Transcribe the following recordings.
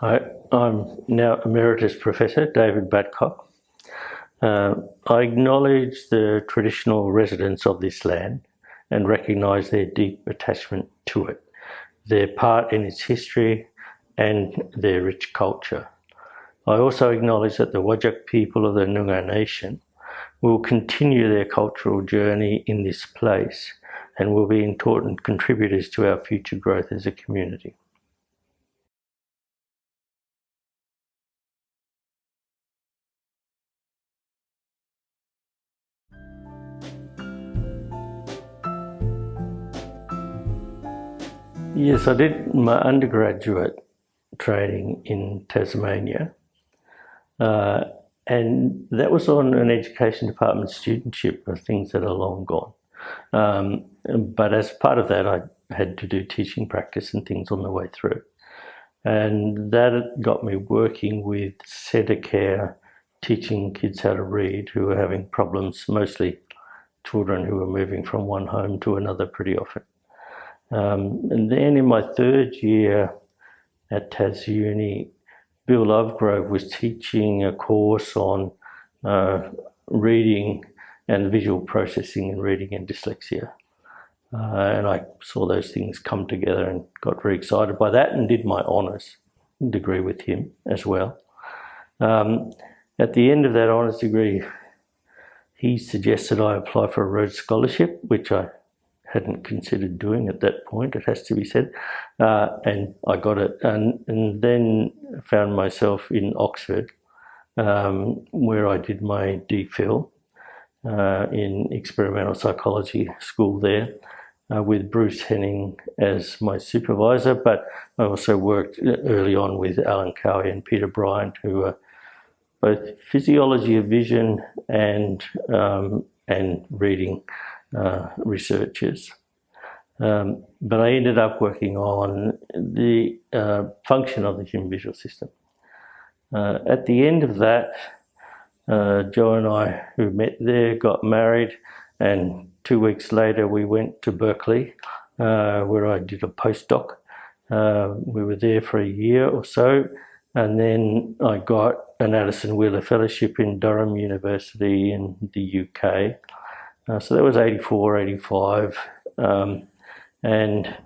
Hi, I'm now Emeritus Professor David Badcock. I acknowledge the traditional residents of this land and recognise their deep attachment to it, their part in its history and their rich culture. I also acknowledge that the Whadjuk people of the Noongar Nation will continue their cultural journey in this place and will be important contributors to our future growth as a community. Yes, I did my undergraduate training in Tasmania, and that was on an education department studentship of things that are long gone. But as part of that, I had to do teaching practice and things on the way through. And that got me working with centre care, teaching kids how to read who were having problems, mostly children who were moving from one home to another pretty often. And then in my third year at Tas Uni, Bill Lovegrove was teaching a course on reading and visual processing and reading and dyslexia. And I saw those things come together and got very excited by that and did my honours degree with him as well. At the end of that honours degree, he suggested I apply for a Rhodes Scholarship, which I hadn't considered doing at that point, it has to be said, and I got it, and then found myself in Oxford, where I did my DPhil in experimental psychology school there, with Bruce Henning as my supervisor, but I also worked early on with Alan Cowie and Peter Bryant, who were both physiology of vision and reading researchers. But I ended up working on the function of the human visual system. At the end of that, Joe and I, who met there, got married, and 2 weeks later we went to Berkeley, where I did a postdoc. We were there for a year or so, and then I got an Addison Wheeler Fellowship in Durham University in the UK. So that was 84, 85. And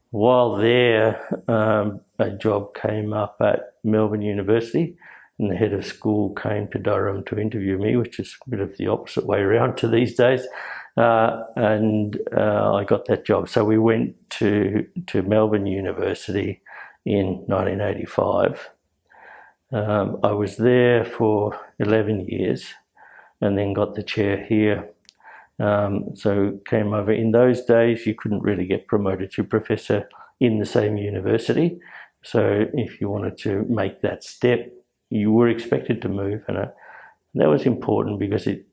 while there, a job came up at Melbourne University, and the head of school came to Durham to interview me, which is a bit of the opposite way around to these days. And I got that job. So we went to Melbourne University in 1985. I was there for 11 years and then got the chair here. So came over. In those days, you couldn't really get promoted to professor in the same university. So if you wanted to make that step, you were expected to move. And that was important because it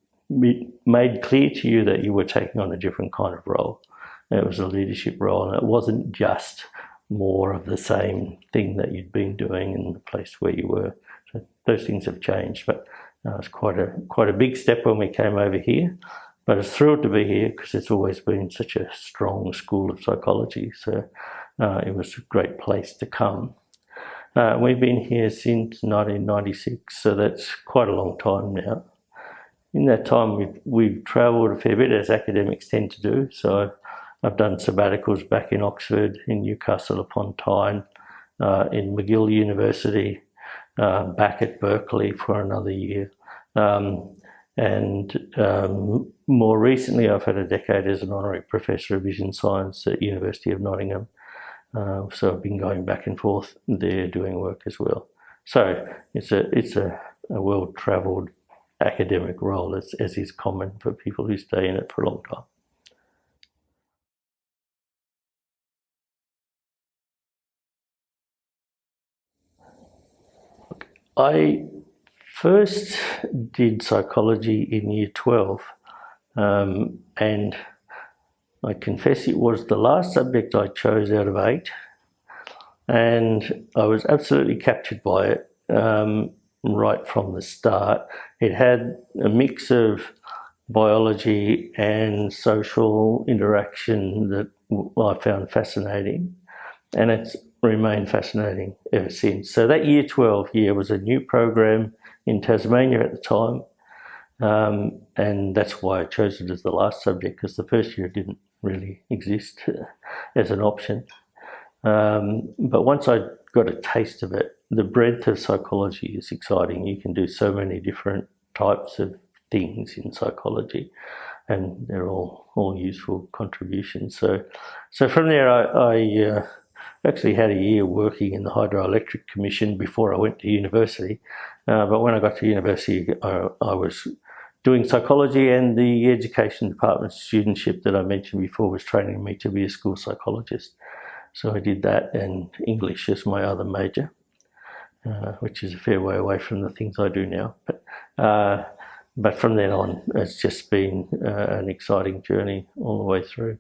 made clear to you that you were taking on a different kind of role. It was a leadership role, and it wasn't just more of the same thing that you'd been doing in the place where you were. So those things have changed, but it was quite a big step when we came over here. But I was thrilled to be here because it's always been such a strong school of psychology. So it was a great place to come. We've been here since 1996, so that's quite a long time now. In that time, we've travelled a fair bit, as academics tend to do. So I've done sabbaticals back in Oxford, in Newcastle upon Tyne, in McGill University, back at Berkeley for another year. And more recently, I've had a decade as an honorary professor of vision science at University of Nottingham. So I've been going back and forth there doing work as well. So it's a well-travelled academic role, as is common for people who stay in it for a long time. I first did psychology in year 12, and I confess it was the last subject I chose out of 8, and I was absolutely captured by it right from the start. It had a mix of biology and social interaction that I found fascinating, and it's remained fascinating ever since. So that Year 12 year was a new program in Tasmania at the time, and that's why I chose it as the last subject, because the first year didn't really exist as an option. But once I got a taste of it, the breadth of psychology is exciting. You can do so many different types of things in psychology, and they're all useful contributions. So from there, I actually had a year working in the Hydroelectric Commission before I went to university. But when I got to university, I was doing psychology, and the education department studentship that I mentioned before was training me to be a school psychologist. So I did that, and English as my other major, which is a fair way away from the things I do now. But from then on, it's just been an exciting journey all the way through.